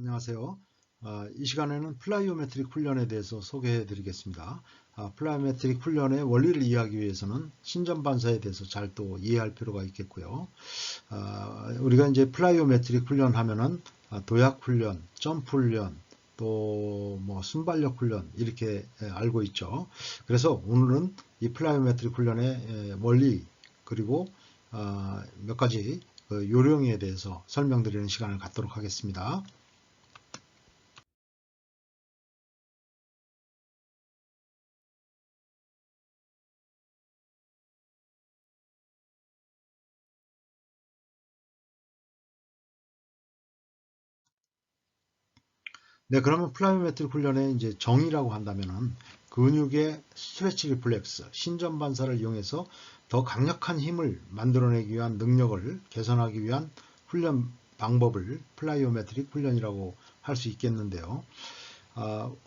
안녕하세요. 이 시간에는 플라이오메트릭 훈련에 대해서 소개해 드리겠습니다. 플라이오메트릭 훈련의 원리를 이해하기 위해서는 신전반사에 대해서 잘 또 이해할 필요가 있겠고요. 우리가 이제 플라이오메트릭 훈련 하면은 도약 훈련, 점프 훈련, 또 뭐 순발력 훈련 이렇게 알고 있죠. 그래서 오늘은 이 플라이오메트릭 훈련의 원리 그리고 몇 가지 요령에 대해서 설명드리는 시간을 갖도록 하겠습니다. 네, 그러면 플라이오메트릭 훈련의 이제 정의라고 한다면은 근육의 스트레치 리플렉스, 신전 반사를 이용해서 더 강력한 힘을 만들어내기 위한 능력을 개선하기 위한 훈련 방법을 플라이오메트릭 훈련이라고 할 수 있겠는데요.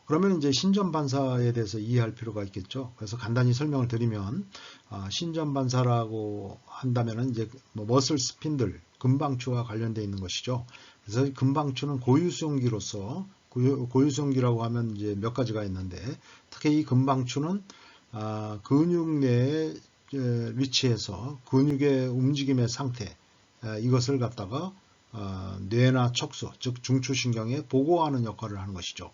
그러면 이제 신전 반사에 대해서 이해할 필요가 있겠죠. 그래서 간단히 설명을 드리면 신전 반사라고 한다면은 이제 뭐 머슬 스핀들, 금방추와 관련되어 있는 것이죠. 그래서 금방추는 고유수용기로서 고유수용기라고 하면 이제 몇 가지가 있는데 특히 이 금방추는 근육 내에 위치해서 근육의 움직임의 상태 이것을 갖다가 뇌나 척수, 즉 중추신경에 보고하는 역할을 하는 것이죠.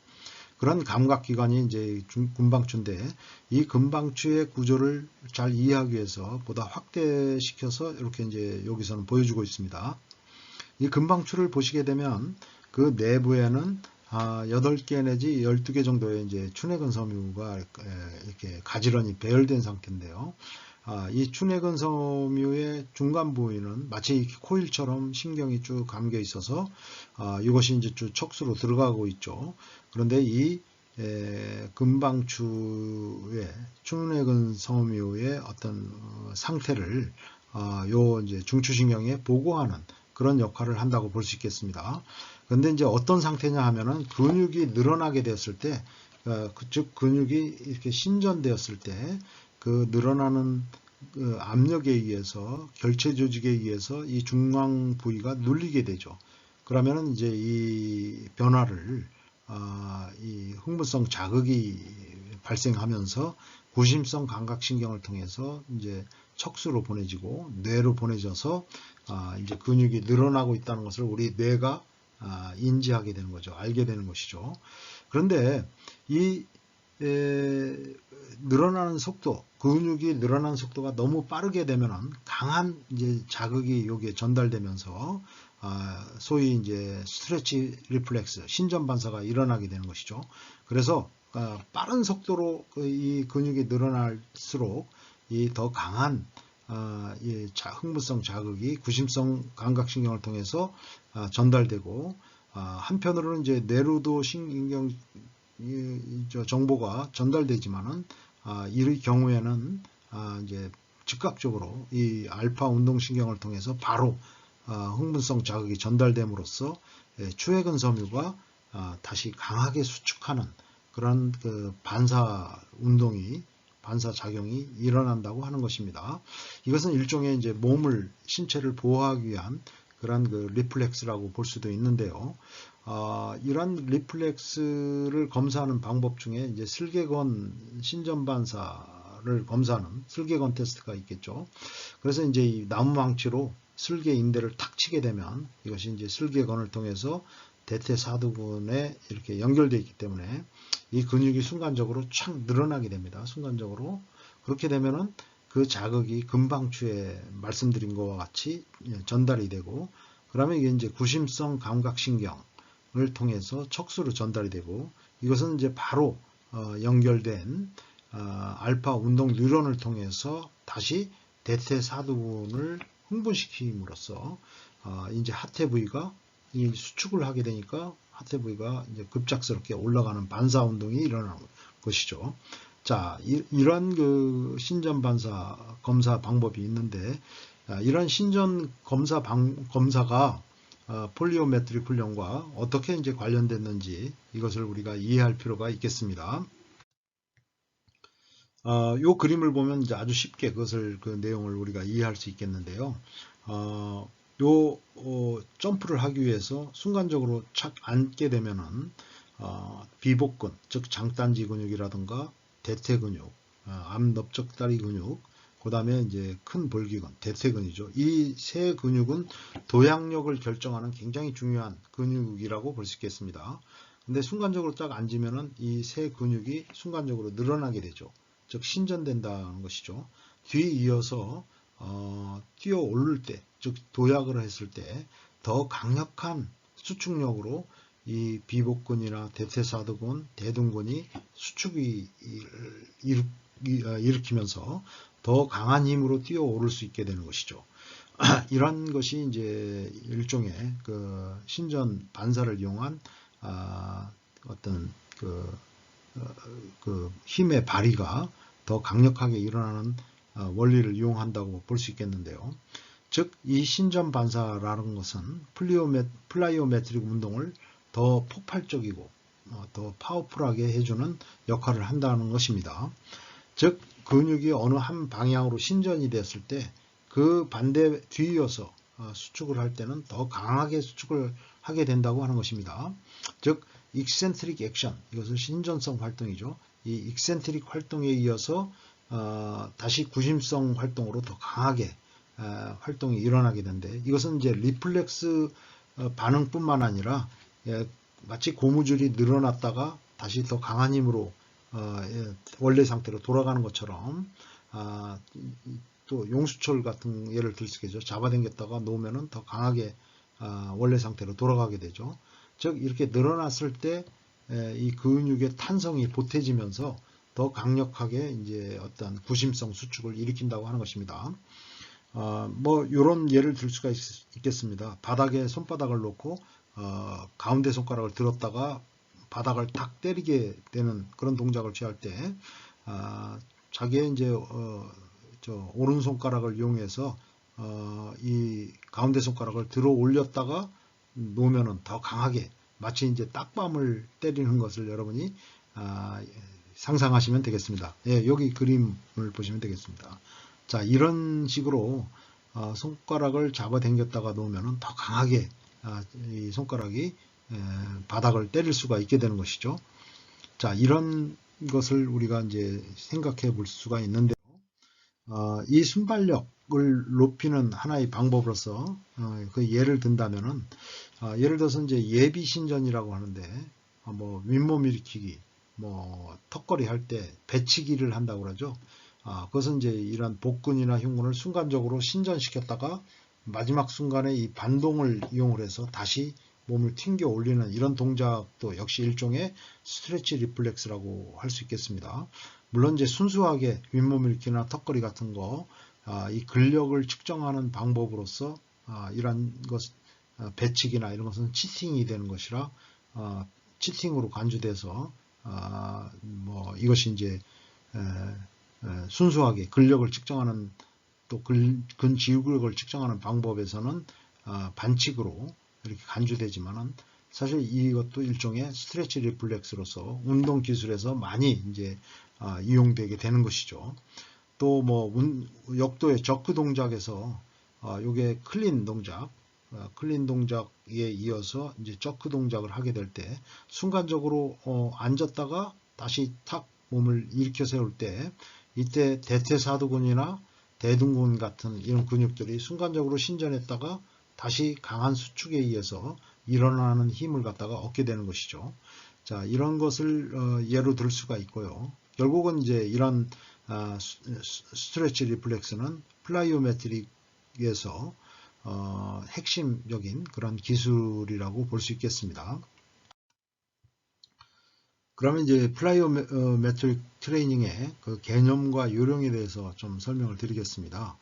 그런 감각기관이 이제 금방추인데 이 금방추의 구조를 잘 이해하기 위해서 보다 확대시켜서 이렇게 이제 여기서는 보여주고 있습니다. 이 금방추를 보시게 되면 그 내부에는 8개 내지 12개 정도의 이제 춘회근 섬유가 이렇게 가지런히 배열된 상태인데요. 이 춘회근 섬유의 중간 부위는 마치 코일처럼 신경이 쭉 감겨 있어서 이것이 이제 쭉 척수로 들어가고 있죠. 그런데 이 금방추의 춘회근 섬유의 어떤 상태를 요 이제 중추신경에 보고하는 그런 역할을 한다고 볼 수 있겠습니다. 그런데 이제 어떤 상태냐 하면은 근육이 늘어나게 되었을 때, 즉 근육이 이렇게 신전되었을 때 그 늘어나는 그 압력에 의해서 결체 조직에 의해서 이 중앙 부위가 눌리게 되죠. 그러면은 이제 이 변화를 이 흥분성 자극이 발생하면서 구심성 감각신경을 통해서 이제 척수로 보내지고 뇌로 보내져서 이제 근육이 늘어나고 있다는 것을 우리 뇌가 인지하게 되는 거죠. 알게 되는 것이죠. 그런데 이 늘어나는 속도, 근육이 늘어나는 속도가 너무 빠르게 되면은 강한 이제 자극이 여기에 전달되면서 소위 이제 스트레치 리플렉스, 신전 반사가 일어나게 되는 것이죠. 그래서 빠른 속도로 이 근육이 늘어날수록 이 더 강한 이 흥분성 자극이 구심성 감각신경을 통해서 전달되고 한편으로는 이제 뇌로도 신경 정보가 전달되지만은 이 경우에는 이제 즉각적으로 이 알파 운동신경을 통해서 바로 흥분성 자극이 전달됨으로써 추회근 섬유가 다시 강하게 수축하는 그런 그 반사 운동이 반사 작용이 일어난다고 하는 것입니다. 이것은 일종의 이제 몸을 신체를 보호하기 위한 그런 그 리플렉스라고 볼 수도 있는데요. 이런 리플렉스를 검사하는 방법 중에 이제 슬개건 신전 반사를 검사하는 슬개건 테스트가 있겠죠. 그래서 이제 이 나무망치로 슬개 인대를 탁 치게 되면 이것이 이제 슬개건을 통해서 대퇴사두근에 이렇게 연결되어 있기 때문에 이 근육이 순간적으로 착 늘어나게 됩니다. 순간적으로. 그렇게 되면은 그 자극이 금방추에 말씀드린 것과 같이 전달이 되고 그러면 이게 이제 구심성 감각신경을 통해서 척수로 전달이 되고 이것은 이제 바로 연결된 알파 운동 뉴런을 통해서 다시 대퇴사두근을 흥분시킴으로써 이제 하태 부위가 이 수축을 하게 되니까 하태 부위가 이제 급작스럽게 올라가는 반사 운동이 일어나는 것이죠. 자, 이런 그 신전 반사 검사 방법이 있는데 이런 신전 검사가 폴리오메트릭 훈련과 어떻게 이제 관련됐는지 이것을 우리가 이해할 필요가 있겠습니다. 요 그림을 보면 이제 아주 쉽게 그것을 그 내용을 우리가 이해할 수 있겠는데요. 요 점프를 하기 위해서 순간적으로 착 앉게 되면은 비복근, 즉 장단지 근육이라든가 대퇴 근육, 암 넓적다리 근육, 그 다음에 이제 큰 볼기근, 대퇴근이죠. 이 세 근육은 도약력을 결정하는 굉장히 중요한 근육이라고 볼 수 있겠습니다. 근데 순간적으로 딱 앉으면은 이 세 근육이 순간적으로 늘어나게 되죠. 즉 신전된다는 것이죠. 뒤에 이어서 뛰어 오를 때, 즉 도약을 했을 때 더 강력한 수축력으로 이 비복근이나 대퇴사두근, 대둔근이 수축이 일으키면서 더 강한 힘으로 뛰어 오를 수 있게 되는 것이죠. 이런 것이 이제 일종의 그 신전 반사를 이용한 어떤 그 힘의 발휘가 더 강력하게 일어나는 원리를 이용한다고 볼 수 있겠는데요. 즉, 이 신전 반사라는 것은 플라이오메트릭 운동을 더 폭발적이고 더 파워풀하게 해주는 역할을 한다는 것입니다. 즉, 근육이 어느 한 방향으로 신전이 됐을 때 그 반대 뒤이어서 수축을 할 때는 더 강하게 수축을 하게 된다고 하는 것입니다. 즉, 익센트릭 액션, 이것은 신전성 활동이죠. 이 익센트릭 활동에 이어서 다시 구심성 활동으로 더 강하게 활동이 일어나게 되는데, 이것은 이제 리플렉스 반응뿐만 아니라 마치 고무줄이 늘어났다가 다시 더 강한 힘으로 원래 상태로 돌아가는 것처럼 또 용수철 같은 예를 들 수 있겠죠. 잡아당겼다가 놓으면은 더 강하게 원래 상태로 돌아가게 되죠. 즉 이렇게 늘어났을 때 이 근육의 탄성이 보태지면서 더 강력하게 이제 어떤 구심성 수축을 일으킨다고 하는 것입니다. 뭐 이런 예를 들 수가 있겠습니다. 바닥에 손바닥을 놓고 가운데 손가락을 들었다가 바닥을 탁 때리게 되는 그런 동작을 취할 때 자기의 이제 오른 손가락을 이용해서 이 가운데 손가락을 들어 올렸다가 놓으면은 더 강하게 마치 이제 딱밤을 때리는 것을 여러분이 상상하시면 되겠습니다. 예, 여기 그림을 보시면 되겠습니다. 자, 이런 식으로 손가락을 잡아당겼다가 놓으면 더 강하게 이 손가락이 바닥을 때릴 수가 있게 되는 것이죠. 자, 이런 것을 우리가 이제 생각해 볼 수가 있는데, 이 순발력을 높이는 하나의 방법으로서 그 예를 든다면은 예를 들어서 이제 예비 신전이라고 하는데 뭐 윗몸 일으키기, 뭐 턱걸이 할 때 배치기를 한다고 그러죠. 그것은 이제 이런 복근이나 흉근을 순간적으로 신전시켰다가 마지막 순간에 이 반동을 이용을 해서 다시 몸을 튕겨 올리는 이런 동작도 역시 일종의 스트레치 리플렉스라고 할 수 있겠습니다. 물론 이제 순수하게 윗몸 일으키나 턱걸이 같은 거, 이 근력을 측정하는 방법으로서 이런 것, 배치기나 이런 것은 치팅이 되는 것이라 치팅으로 간주돼서 뭐 이것이 이제 순수하게 근력을 측정하는 또 근지구력을 측정하는 방법에서는 반칙으로 이렇게 간주되지만은 사실 이것도 일종의 스트레치 리플렉스로서 운동 기술에서 많이 이제 이용되게 되는 것이죠. 또 뭐 역도의 저크 동작에서 요게 클린 동작, 클린 동작에 이어서 이제 저크 동작을 하게 될 때 순간적으로 앉았다가 다시 탁 몸을 일으켜 세울 때 이때 대퇴사두근이나 대둔근 같은 이런 근육들이 순간적으로 신전했다가 다시 강한 수축에 의해서 일어나는 힘을 갖다가 얻게 되는 것이죠. 자, 이런 것을 예로 들 수가 있고요. 결국은 이제 이런 스트레치 리플렉스는 플라이오메트릭에서 핵심적인 그런 기술이라고 볼 수 있겠습니다. 그러면 이제 플라이오메트릭 트레이닝의 그 개념과 요령에 대해서 좀 설명을 드리겠습니다.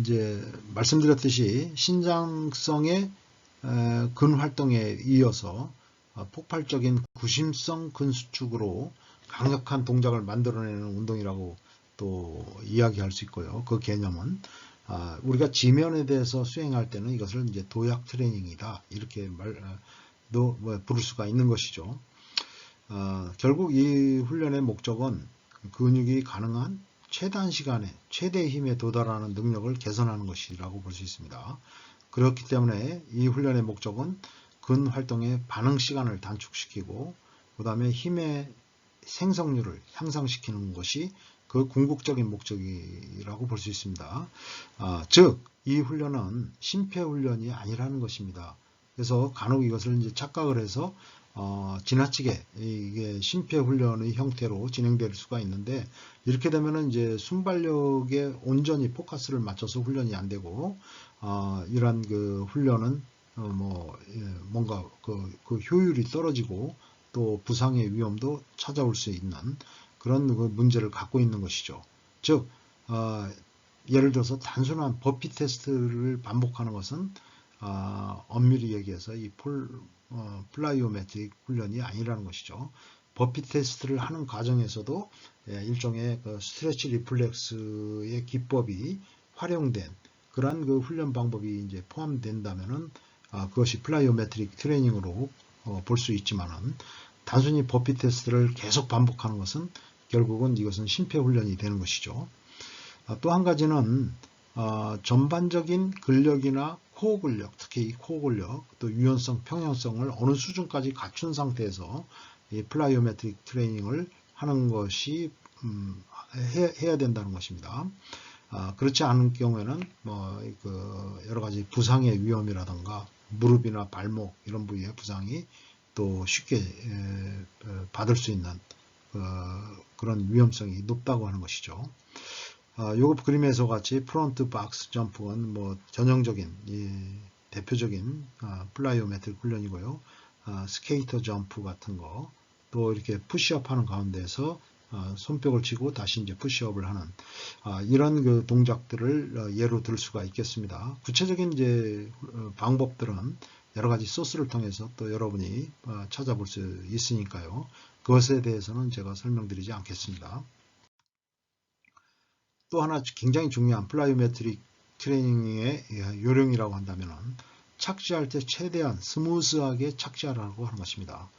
이제 말씀드렸듯이 신장성의 근 활동에 이어서 폭발적인 구심성 근수축으로 강력한 동작을 만들어내는 운동이라고 또 이야기할 수 있고요. 그 개념은 우리가 지면에 대해서 수행할 때는 이것을 이제 도약 트레이닝이다 이렇게 부를 수가 있는 것이죠. 결국 이 훈련의 목적은 근육이 가능한 최단 시간에 최대 힘에 도달하는 능력을 개선하는 것이라고 볼 수 있습니다. 그렇기 때문에 이 훈련의 목적은 근 활동의 반응 시간을 단축시키고 그 다음에 힘의 생성률을 향상시키는 것이 그 궁극적인 목적이라고 볼 수 있습니다. 즉, 이 훈련은 심폐훈련이 아니라는 것입니다. 그래서 간혹 이것을 이제 착각을 해서 지나치게 이게 심폐훈련의 형태로 진행될 수가 있는데, 이렇게 되면은 이제 순발력에 온전히 포커스를 맞춰서 훈련이 안 되고 이러한 그 훈련은 뭔가 그 효율이 떨어지고 또 부상의 위험도 찾아올 수 있는 그런 그 문제를 갖고 있는 것이죠. 즉 예를 들어서 단순한 버피 테스트를 반복하는 것은 엄밀히 얘기해서 이 플라이오메트릭 훈련이 아니라는 것이죠. 버피 테스트를 하는 과정에서도 일종의 그 스트레치 리플렉스의 기법이 활용된 그러한 그 훈련 방법이 이제 포함된다면은 그것이 플라이오메트릭 트레이닝으로 볼 수 있지만은 단순히 버피 테스트를 계속 반복하는 것은 결국은 이것은 심폐훈련이 되는 것이죠. 또 한 가지는 전반적인 근력이나 코어 근력, 특히 이 코어 근력, 또 유연성, 평형성을 어느 수준까지 갖춘 상태에서 이 플라이오메트릭 트레이닝을 하는 것이 해야 된다는 것입니다. 그렇지 않은 경우에는 여러 가지 부상의 위험이라든가 무릎이나 발목 이런 부위의 부상이 또 쉽게 받을 수 있는 그런 위험성이 높다고 하는 것이죠. 요 그림에서 같이 프론트 박스 점프는 전형적인 대표적인 플라이오메트릭 훈련이고요. 스케이터 점프 같은 거, 또 이렇게 푸시업 하는 가운데서 손뼉을 치고 다시 이제 푸시업을 하는 이런 그 동작들을 예로 들 수가 있겠습니다. 구체적인 이제 방법들은 여러 가지 소스를 통해서 또 여러분이 찾아볼 수 있으니까요. 그것에 대해서는 제가 설명드리지 않겠습니다. 또 하나 굉장히 중요한 플라이오메트릭 트레이닝의 요령이라고 한다면 착지할 때 최대한 스무스하게 착지하라고 하는 것입니다.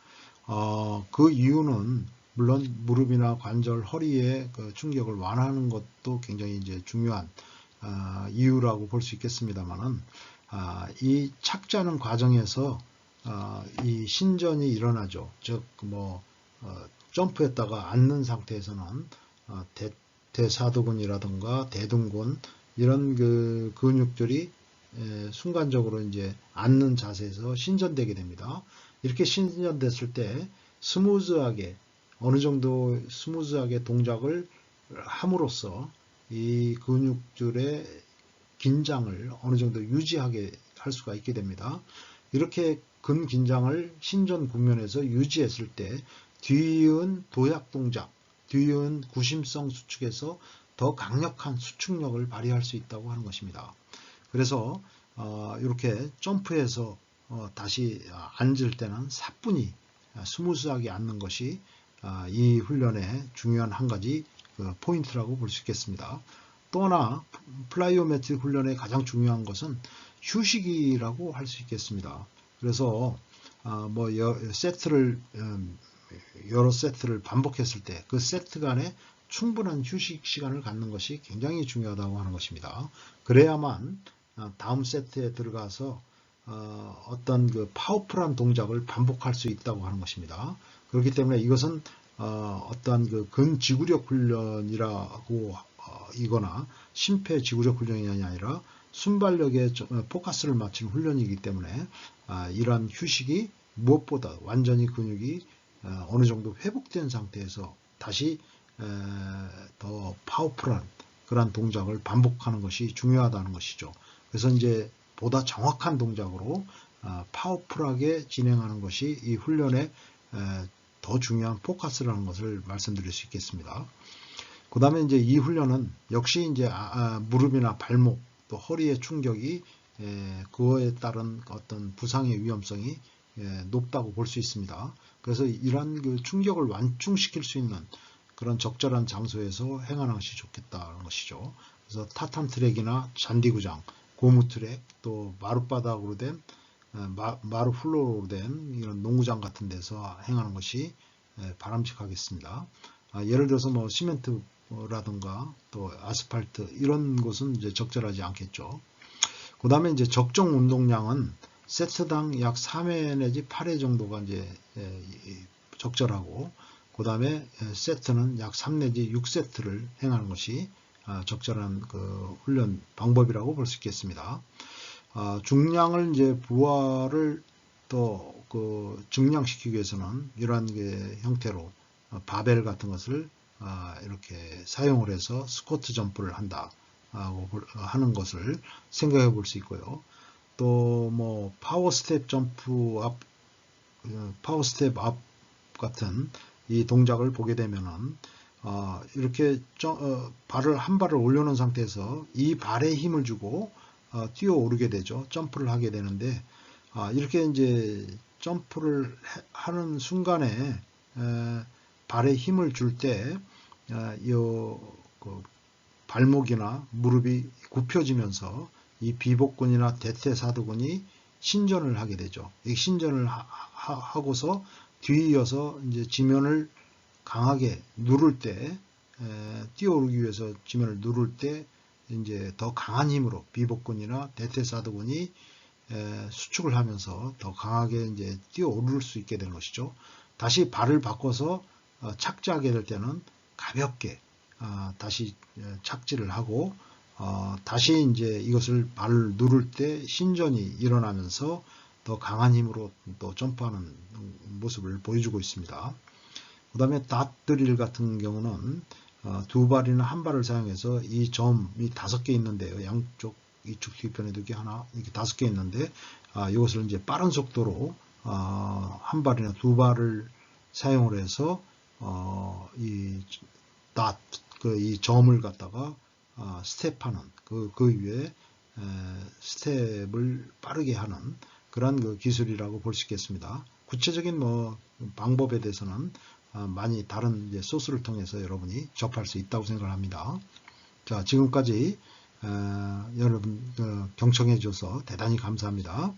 그 이유는 물론 무릎이나 관절, 허리의 그 충격을 완화하는 것도 굉장히 이제 중요한 이유라고 볼 수 있겠습니다만은 이 착지하는 과정에서 이 신전이 일어나죠. 즉 점프했다가 앉는 상태에서는 대사두근이라든가 대둔근 이런 그 근육들이 순간적으로 이제 앉는 자세에서 신전되게 됩니다. 이렇게 신전됐을 때 스무즈하게 어느 정도 스무즈하게 동작을 함으로써 이 근육들의 긴장을 어느 정도 유지하게 할 수가 있게 됩니다. 이렇게 근긴장을 신전 국면에서 유지했을 때 뒤이은 도약 동작, 뒤이은 구심성 수축에서 더 강력한 수축력을 발휘할 수 있다고 하는 것입니다. 그래서 이렇게 점프해서 다시 앉을 때는 사뿐히 스무스하게 앉는 것이 이 훈련의 중요한 한 가지 포인트라고 볼 수 있겠습니다. 또 하나 플라이오메트릭 훈련의 가장 중요한 것은 휴식이라고 할 수 있겠습니다. 그래서 여러 세트를 반복했을 때 그 세트 간에 충분한 휴식 시간을 갖는 것이 굉장히 중요하다고 하는 것입니다. 그래야만 다음 세트에 들어가서 어떤 그 파워풀한 동작을 반복할 수 있다고 하는 것입니다. 그렇기 때문에 이것은 어떠한 그 근지구력 훈련이라고 이거나 심폐지구력 훈련이 아니라 순발력에 포커스를 맞춘 훈련이기 때문에 이러한 휴식이 무엇보다 완전히 근육이 어느 정도 회복된 상태에서 다시 더 파워풀한 그러한 동작을 반복하는 것이 중요하다는 것이죠. 그래서 이제 보다 정확한 동작으로 파워풀하게 진행하는 것이 이 훈련의 더 중요한 포커스라는 것을 말씀드릴 수 있겠습니다. 그 다음에 이제 이 훈련은 역시 이제 무릎이나 발목 또 허리의 충격이 그거에 따른 어떤 부상의 위험성이 높다고 볼 수 있습니다. 그래서 이러한 그 충격을 완충시킬 수 있는 그런 적절한 장소에서 행하는 것이 좋겠다는 것이죠. 그래서 타탄 트랙이나 잔디구장, 고무 트랙, 또 마룻바닥으로 된 마루 플로어로 된 이런 농구장 같은 데서 행하는 것이 바람직하겠습니다. 예를 들어서 시멘트 도로라든가 또 아스팔트 이런 곳은 이제 적절하지 않겠죠. 그 다음에 이제 적정 운동량은 세트당 약 3회 내지 8회 정도가 이제 적절하고, 그 다음에 세트는 약 3 내지 6세트를 행하는 것이 적절한 그 훈련 방법이라고 볼 수 있겠습니다. 중량을 이제 부하를 또 그 증량시키기 위해서는 이러한 게 형태로 바벨 같은 것을 이렇게 사용을 해서 스쿼트 점프를 한다 하는 것을 생각해 볼 수 있고요. 또 뭐 파워 스텝 점프 업, 파워 스텝 업 같은 이 동작을 보게 되면은 이렇게 발을 한 발을 올려놓은 상태에서 이 발에 힘을 주고 뛰어 오르게 되죠. 점프를 하게 되는데, 이렇게 이제 점프를 하는 순간에 발에 힘을 줄 때 그 발목이나 무릎이 굽혀지면서 이 비복근이나 대퇴사두근이 신전을 하게 되죠. 이 신전을 하고서 뒤이어서 이제 지면을 강하게 누를 때, 뛰어오르기 위해서 지면을 누를 때 이제 더 강한 힘으로 비복근이나 대퇴사두근이 수축을 하면서 더 강하게 이제 뛰어오를 수 있게 되는 것이죠. 다시 발을 바꿔서 착지하게 될 때는 가볍게 다시 착지를 하고, 다시 이제 이것을 발을 누를 때 신전이 일어나면서 더 강한 힘으로 또 점프하는 모습을 보여주고 있습니다. 그 다음에 닷드릴 같은 경우는 두 발이나 한 발을 사용해서 이 점이 5개 있는데요. 양쪽 이쪽 뒤편에도 이렇게 하나 이렇게 5개 있는데, 이것을 이제 빠른 속도로 한 발이나 두 발을 사용을 해서 이 점을 갖다가 스텝하는 그 위에 스텝을 빠르게 하는 그런 그 기술이라고 볼 수 있겠습니다. 구체적인 뭐 방법에 대해서는 많이 다른 이제 소스를 통해서 여러분이 접할 수 있다고 생각을 합니다. 자, 지금까지 여러분 경청해 주셔서 대단히 감사합니다.